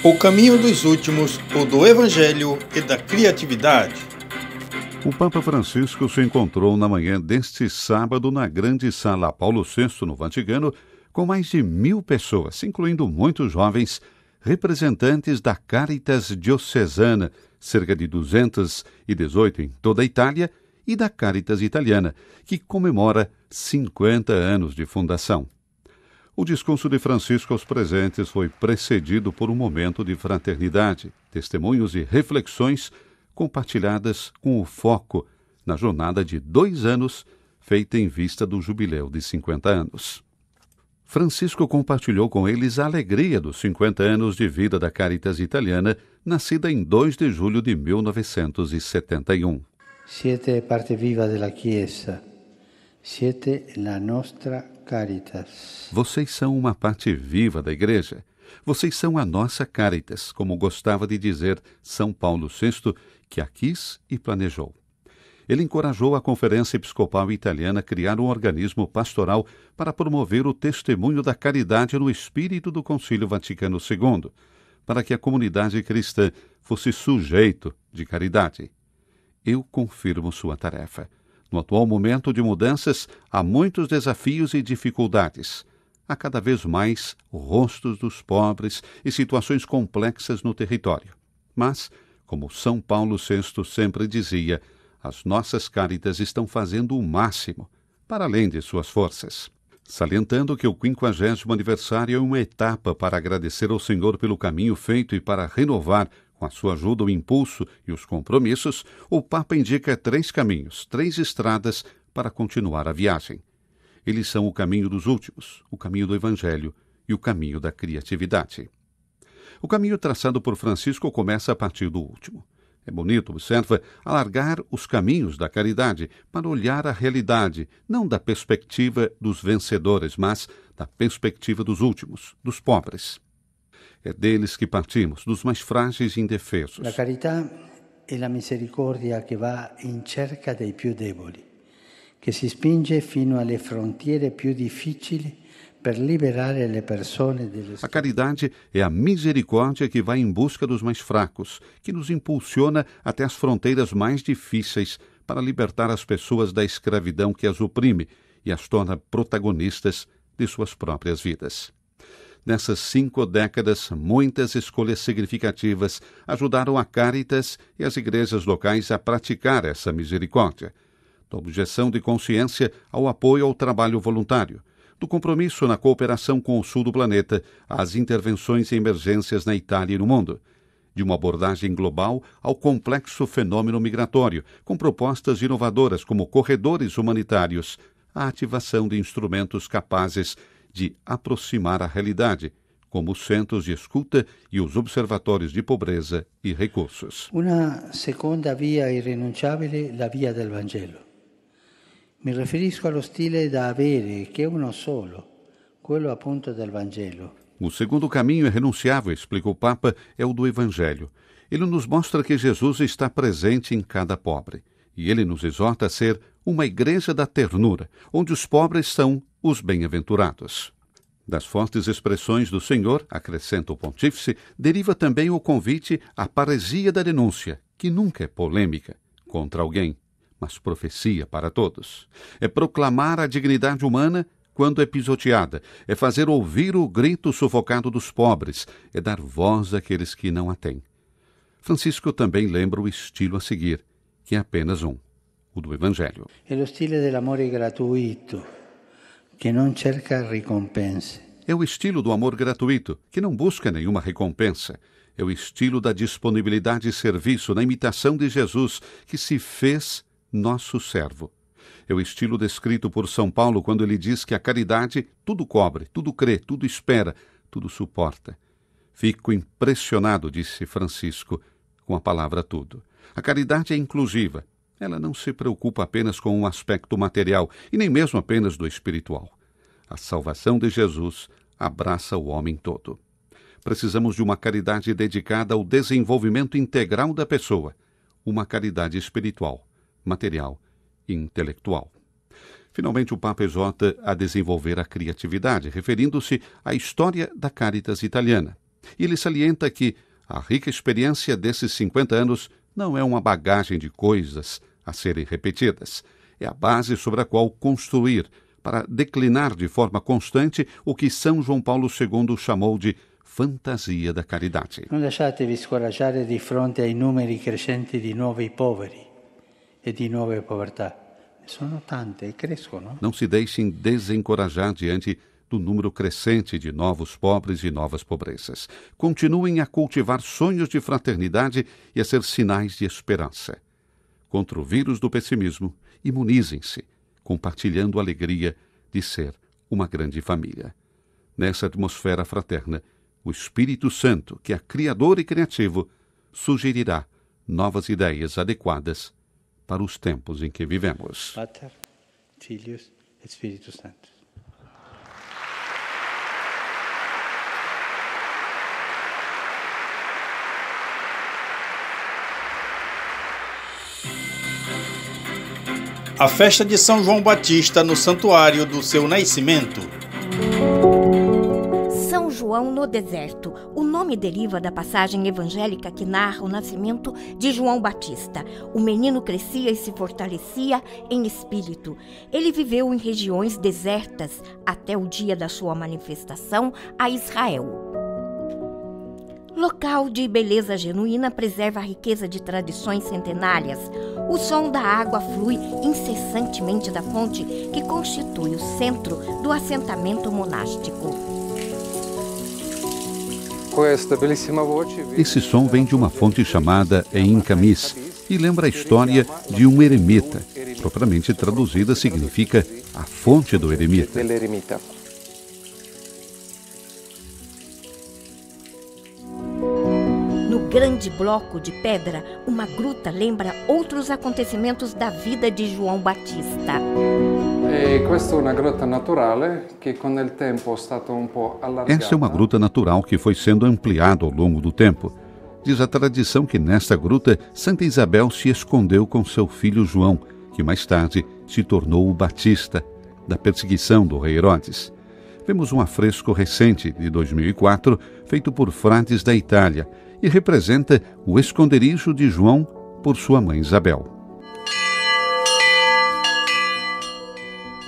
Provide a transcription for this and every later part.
O caminho dos últimos, o do Evangelho e da criatividade. O Papa Francisco se encontrou na manhã deste sábado na grande sala Paulo VI, no Vaticano, com mais de 1.000 pessoas, incluindo muitos jovens, representantes da Caritas Diocesana, cerca de 218 em toda a Itália, e da Caritas Italiana, que comemora 50 anos de fundação. O discurso de Francisco aos presentes foi precedido por um momento de fraternidade, testemunhos e reflexões compartilhadas com o foco na jornada de 2 anos feita em vista do jubileu de 50 anos. Francisco compartilhou com eles a alegria dos 50 anos de vida da Caritas Italiana, nascida em 2 de julho de 1971. Siete parte viva della Chiesa. Siete la nostra Caritas. Vocês são uma parte viva da Igreja. Vocês são a nossa Caritas, como gostava de dizer São Paulo VI, que a quis e planejou. Ele encorajou a Conferência Episcopal Italiana a criar um organismo pastoral para promover o testemunho da caridade no espírito do Concílio Vaticano II, para que a comunidade cristã fosse sujeito de caridade. Eu confirmo sua tarefa. No atual momento de mudanças, há muitos desafios e dificuldades. Há cada vez mais rostos dos pobres e situações complexas no território. Mas, como São Paulo VI sempre dizia, as nossas Caritas estão fazendo o máximo, para além de suas forças. Salientando que o 50º aniversário é uma etapa para agradecer ao Senhor pelo caminho feito e para renovar, com a sua ajuda, o impulso e os compromissos, o Papa indica 3 caminhos, 3 estradas para continuar a viagem. Eles são o caminho dos últimos, o caminho do Evangelho e o caminho da criatividade. O caminho traçado por Francisco começa a partir do último. É bonito, observa, alargar os caminhos da caridade para olhar a realidade, não da perspectiva dos vencedores, mas da perspectiva dos últimos, dos pobres. É deles que partimos, dos mais frágeis e indefesos. La carità è la misericordia che va in cerca dei più deboli, che si spinge fino alle frontiere più difficili per liberare le persone delle A caridade é a misericórdia que vai em busca dos mais fracos, que nos impulsiona até as fronteiras mais difíceis para libertar as pessoas da escravidão que as oprime e as torna protagonistas de suas próprias vidas. Nessas 5 décadas, muitas escolhas significativas ajudaram a Caritas e as igrejas locais a praticar essa misericórdia, da objeção de consciência ao apoio ao trabalho voluntário, do compromisso na cooperação com o sul do planeta às intervenções em emergências na Itália e no mundo, de uma abordagem global ao complexo fenômeno migratório, com propostas inovadoras como corredores humanitários, a ativação de instrumentos capazes de aproximar a realidade, como os centros de escuta e os observatórios de pobreza e recursos. Una seconda via irrinunciabile, la via del Vangelo. Mi riferisco allo stile da avere, che è uno solo, quello appunto del Vangelo. O segundo caminho irrenunciável, explica o Papa, é o do Evangelho. Ele nos mostra que Jesus está presente em cada pobre. E ele nos exorta a ser uma igreja da ternura, onde os pobres são os bem-aventurados. Das fortes expressões do Senhor, acrescenta o pontífice, deriva também o convite à paresia da denúncia, que nunca é polêmica contra alguém, mas profecia para todos. É proclamar a dignidade humana quando é pisoteada, é fazer ouvir o grito sufocado dos pobres, é dar voz àqueles que não a têm. Francisco também lembra o estilo a seguir, que é apenas um, o do Evangelho. È lo stile dell'amore gratuito, che non cerca ricompense. É o estilo do amor gratuito, que não busca nenhuma recompensa. É o estilo da disponibilidade e serviço, na imitação de Jesus, que se fez nosso servo. É o estilo descrito por São Paulo quando ele diz que a caridade tudo cobre, tudo crê, tudo espera, tudo suporta. Fico impressionado, disse Francisco, com a palavra tudo. A caridade é inclusiva. Ela não se preocupa apenas com um aspecto material e nem mesmo apenas do espiritual. A salvação de Jesus abraça o homem todo. Precisamos de uma caridade dedicada ao desenvolvimento integral da pessoa, uma caridade espiritual, material e intelectual. Finalmente, o Papa exorta a desenvolver a criatividade, referindo-se à história da Caritas italiana. E ele salienta que a rica experiência desses 50 anos não é uma bagagem de coisas a serem repetidas. É a base sobre a qual construir, para declinar de forma constante o que São João Paulo II chamou de fantasia da caridade. Non lasciatevi scoraggiare di fronte ai numeri crescenti di nuovi poveri e di nuove povertà. Sono tante e crescono. Não se deixem desencorajar diante do número crescente de novos pobres e novas pobrezas. Continuem a cultivar sonhos de fraternidade e a ser sinais de esperança. Contra o vírus do pessimismo, imunizem-se, compartilhando a alegria de ser uma grande família. Nessa atmosfera fraterna, o Espírito Santo, que é criador e criativo, sugerirá novas ideias adequadas para os tempos em que vivemos. Pater, Filius et Spiritus Sanctus. A festa de São João Batista no santuário do seu nascimento. São João no deserto. O nome deriva da passagem evangélica que narra o nascimento de João Batista. O menino crescia e se fortalecia em espírito. Ele viveu em regiões desertas até o dia da sua manifestação a Israel. Local de beleza genuína, preserva a riqueza de tradições centenárias. O som da água flui incessantemente da fonte que constitui o centro do assentamento monástico. Esse som vem de uma fonte chamada Ein Kamis e lembra a história de um eremita. Propriamente traduzida, significa a fonte do eremita. No grande bloco de pedra, uma gruta lembra outros acontecimentos da vida de João Batista. Essa é uma gruta natural que foi sendo ampliada ao longo do tempo. Diz a tradição que nesta gruta Santa Isabel se escondeu com seu filho João, que mais tarde se tornou o Batista, da perseguição do rei Herodes. Vemos um afresco recente, de 2004, feito por frades da Itália, e representa o esconderijo de João por sua mãe Isabel.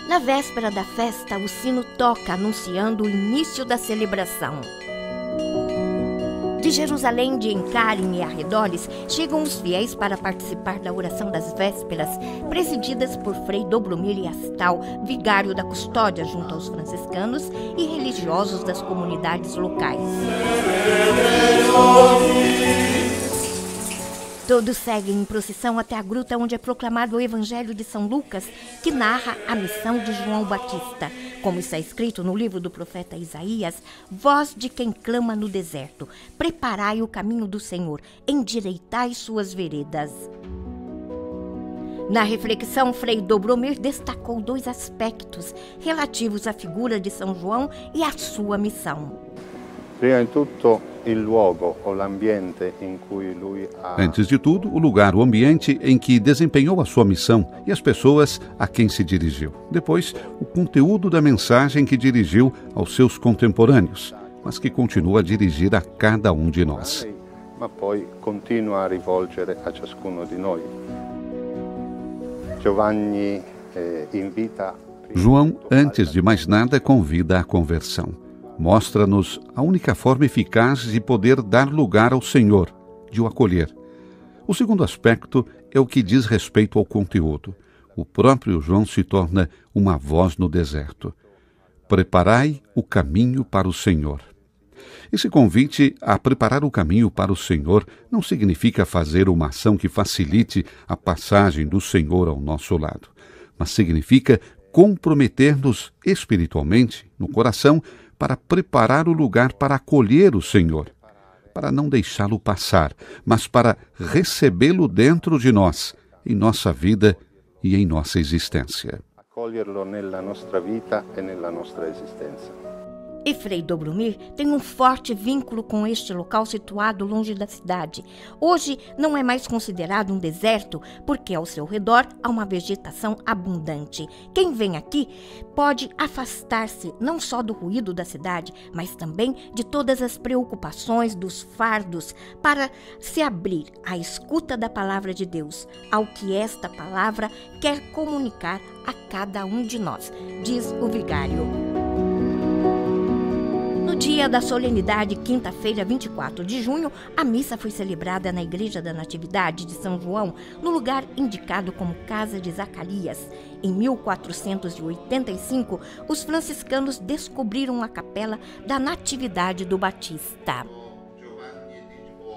Na véspera da festa, o sino toca anunciando o início da celebração. De Jerusalém, de Encarim e arredores, chegam os fiéis para participar da oração das vésperas, presididas por Frei Dobromir Astal, vigário da custódia junto aos franciscanos e religiosos das comunidades locais. Todos seguem em procissão até a gruta onde é proclamado o Evangelho de São Lucas, que narra a missão de João Batista. Como está escrito no livro do profeta Isaías, voz de quem clama no deserto, preparai o caminho do Senhor, endireitai suas veredas. Na reflexão, Frei Dobromir destacou 2 aspectos relativos à figura de São João e à sua missão. Antes de tudo, o lugar, o ambiente em que desempenhou a sua missão e as pessoas a quem se dirigiu. Depois, o conteúdo da mensagem que dirigiu aos seus contemporâneos, mas que continua a dirigir a cada um de nós. Ma poi continua a rivolgere a ciascuno di noi. Giovanni invita. João, antes de mais nada, convida à conversão. Mostra-nos a única forma eficaz de poder dar lugar ao Senhor, de o acolher. O segundo aspecto é o que diz respeito ao conteúdo. O próprio João se torna uma voz no deserto. Preparai o caminho para o Senhor. Esse convite a preparar o caminho para o Senhor não significa fazer uma ação que facilite a passagem do Senhor ao nosso lado, mas significa comprometer-nos espiritualmente, no coração, para preparar o lugar para acolher o Senhor, para não deixá-lo passar, mas para recebê-lo dentro de nós, em nossa vida e em nossa existência. Accoglierlo nella nostra vita e nella nostra esistenza. E Frei Dobromir tem um forte vínculo com este local situado longe da cidade. Hoje não é mais considerado um deserto, porque ao seu redor há uma vegetação abundante. Quem vem aqui pode afastar-se não só do ruído da cidade, mas também de todas as preocupações, dos fardos, para se abrir à escuta da palavra de Deus, ao que esta palavra quer comunicar a cada um de nós, diz o vigário. No dia da solenidade, quinta-feira, 24 de junho, a missa foi celebrada na Igreja da Natividade de São João, no lugar indicado como Casa de Zacarias. Em 1485, os franciscanos descobriram a capela da Natividade do Batista.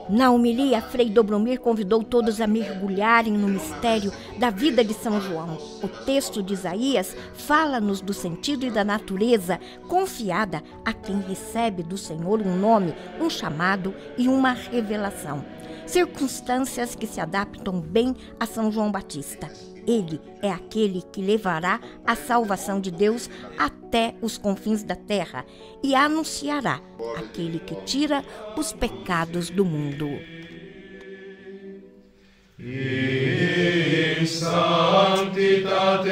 Na homilia, Frei Dobromir convidou todos a mergulharem no mistério da vida de São João. O texto de Isaías fala-nos do sentido e da natureza confiada a quem recebe do Senhor um nome, um chamado e uma revelação. Circunstâncias que se adaptam bem a São João Batista. Ele é aquele que levará a salvação de Deus até os confins da terra e anunciará aquele que tira os pecados do mundo. In sanctitate